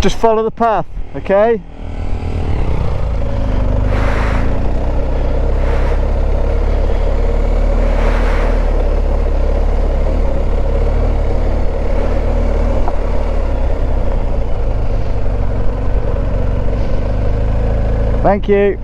Just follow the path, okay? Thank you.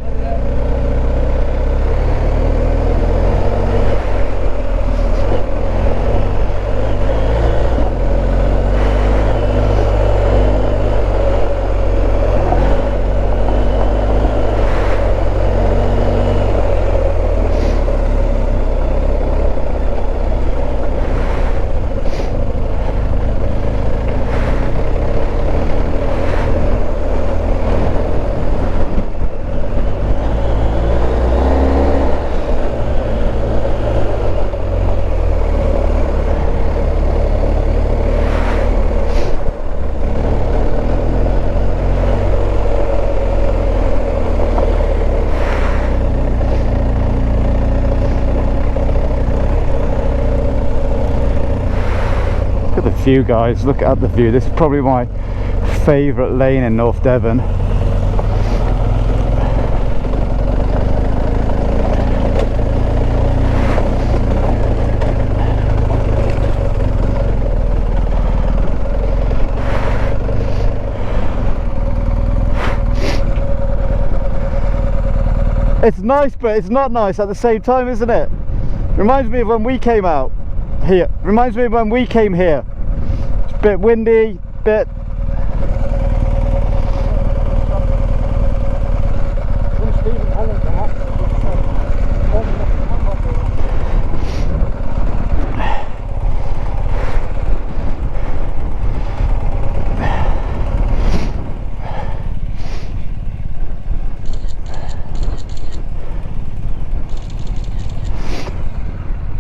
View, guys, look at the view. This is probably my favourite lane in North Devon. It's nice, but it's not nice at the same time, isn't it? Reminds me of when we came out here. Reminds me of when we came here. Bit windy, bit.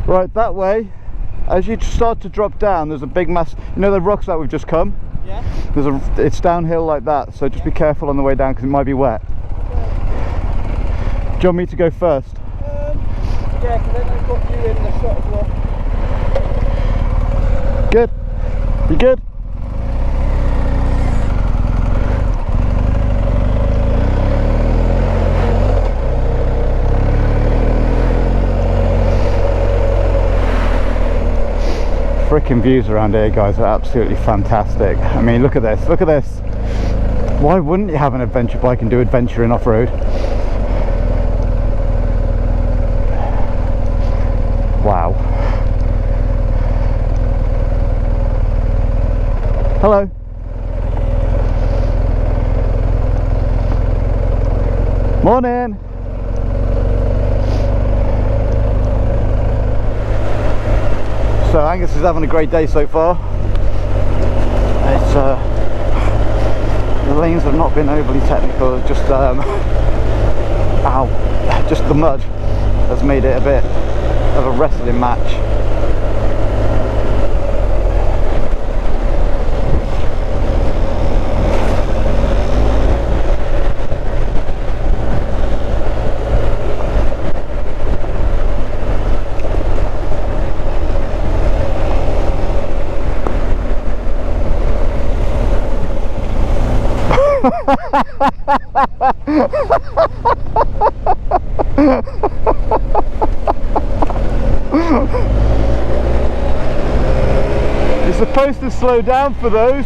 Right, that way. As you start to drop down, there's a big mass. You know the rocks that we've just come? Yeah. It's downhill like that, so just be careful on the way down because it might be wet. Okay. Do you want me to go first? Yeah, because then I've got you in the shot as well. Good. You good? Freaking views around here, guys, are absolutely fantastic. I mean, look at this, look at this. Why wouldn't you have an adventure bike and do adventuring off-road? Wow. Hello. Morning. So Angus is having a great day so far. It's the lanes have not been overly technical. It's just ow, just the mud has made it a bit of a wrestling match. You're supposed to slow down for those.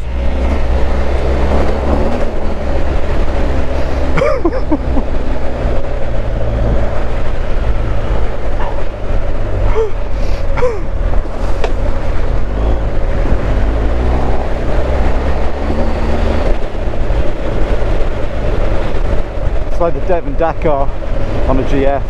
It's like the Devon Dakar on a GS.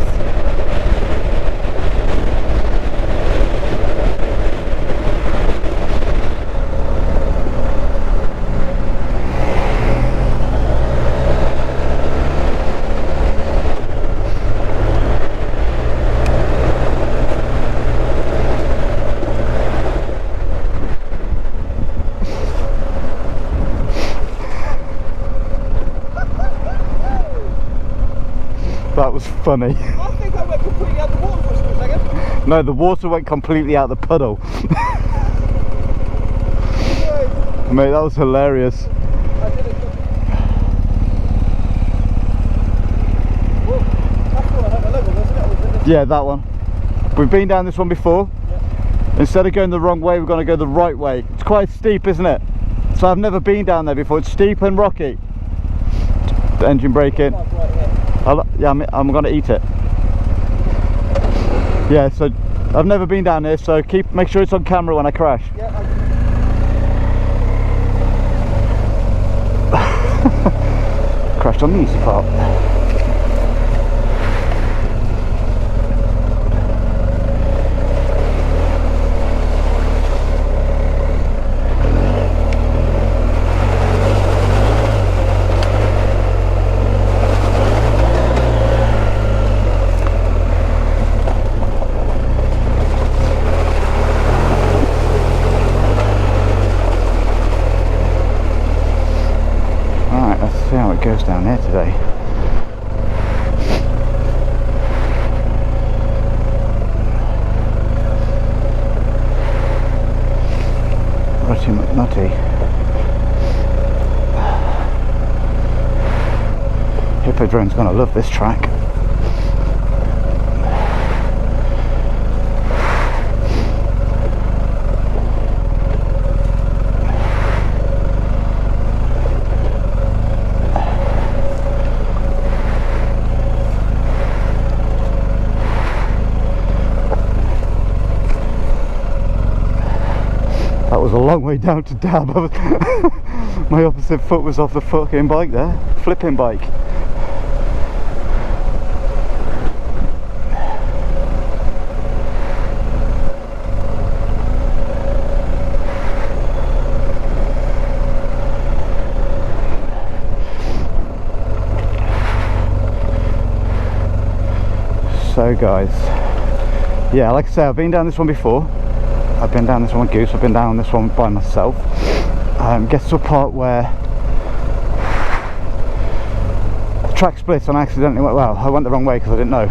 That was funny. I think I went completely out the water for a second. No, the water went completely out the puddle. Mate, that was hilarious. I did it. Yeah, that one. We've been down this one before. Yeah. Instead of going the wrong way, we're going to go the right way. It's quite steep, isn't it? So I've never been down there before. It's steep and rocky. The engine braking. Like right here. Yeah, I'm going to eat it. Yeah, so I've never been down here, so make sure it's on camera when I crash. Yeah, Crashed on the easy part. See how it goes down here today. Rutty McNutty. Hippodrome's gonna love this track. That was a long way down to dab. My opposite foot was off the fucking bike there. Flipping bike. So guys, yeah, like I say, I've been down this one before. I've been down this one with Goose, I've been down this one by myself. Gets to a part where the track splits and I accidentally went, well, I went the wrong way because I didn't know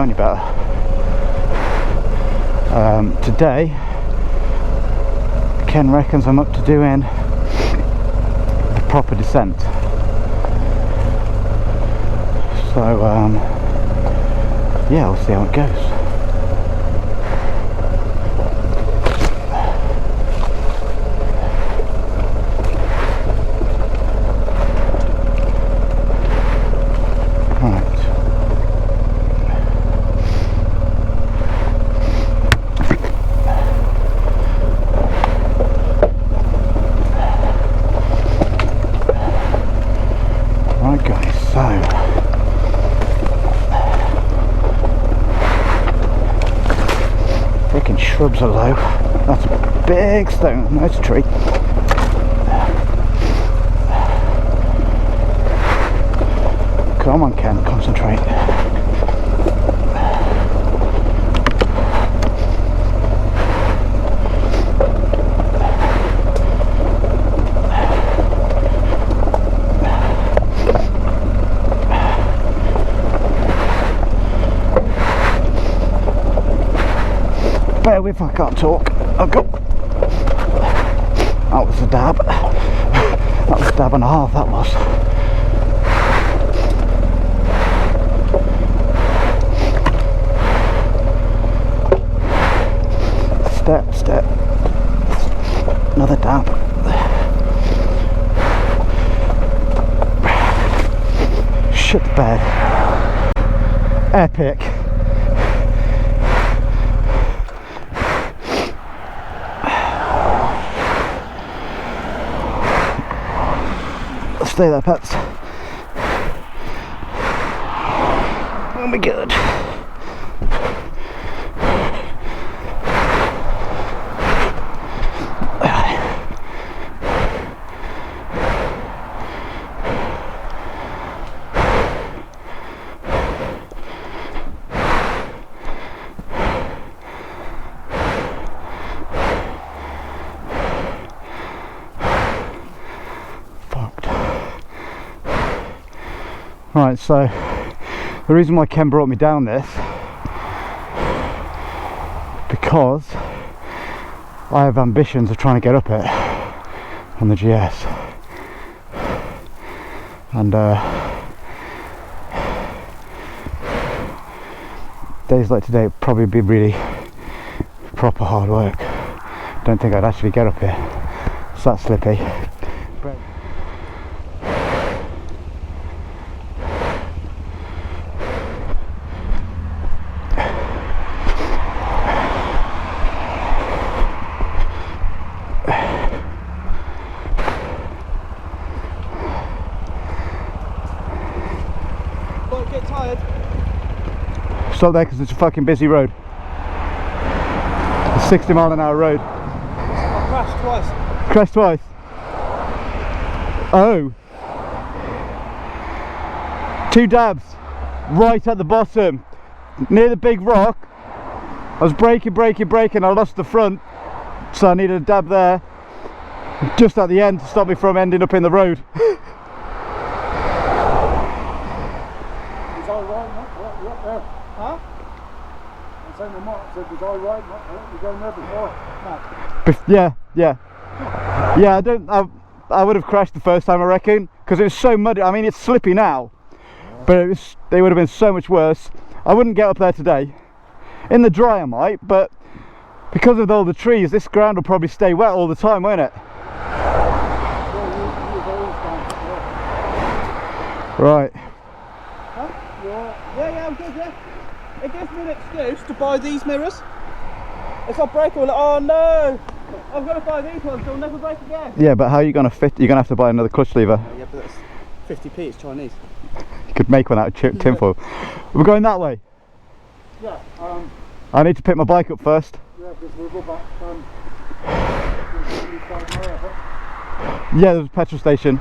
any better. Today, Ken reckons I'm up to doing the proper descent. So, yeah, we'll see how it goes. Right guys, so freaking shrubs are low. That's a big stone. No, it's a tree. Come on Ken, concentrate. Bear with, I can't talk. I've got. That was a dab. That was a dab and a half, that was. Step, step. Another dab. Shit the bed. Epic. Stay there, pets. That'll be good. Right, so the reason why Ken brought me down this, because I have ambitions of trying to get up it on the GS, and Days like today would probably be really proper hard work. Don't think I'd actually get up here. It's that slippy. Don't get tired. Stop there because it's a fucking busy road. A 60-mile-an-hour road. I crashed twice. Crashed twice? Oh. 2 dabs. Right at the bottom. Near the big rock. I was braking. I lost the front. So I needed a dab there. Just at the end to stop me from ending up in the road. Is I right, mate? You're up there. Huh? I say my mate said, was I right, mate? You're going there before. Yeah. I would have crashed the first time, I reckon, because it was so muddy. I mean, it's slippy now, but they would have been so much worse. I wouldn't get up there today. In the dry I might, but because of all the trees, this ground will probably stay wet all the time, won't it? Right. Huh? Yeah, I'm good, yeah. It gives me an excuse to buy these mirrors. If I break all, oh no! I've got to buy these ones, so I'll never break again. Yeah, but how are you going to fit? You're going to have to buy another clutch lever. Yeah, but that's 50p, it's Chinese. You could make one out of tinfoil. We're going that way. Yeah, I need to pick my bike up first. yeah, because we'll go back, Yeah, there's a petrol station.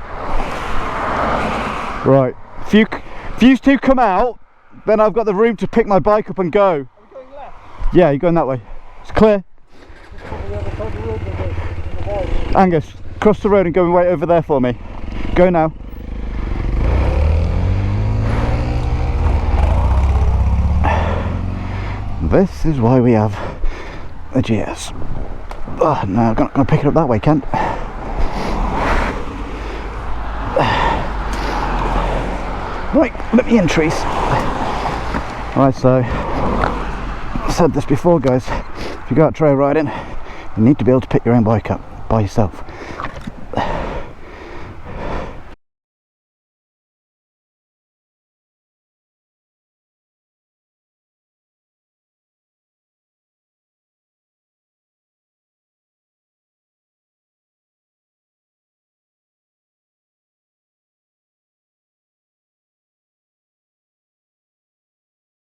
Right. If you two come out, then I've got the room to pick my bike up and go. Are we going left? Yeah, you're going that way. It's clear. Angus, cross the road and go and wait over there for me. Go now. This is why we have a GS. Oh, no, I'm not going to pick it up that way, Kent. Right, let me in, trees. Right, so I've said this before, guys. If you go out trail riding, you need to be able to pick your own bike up by yourself.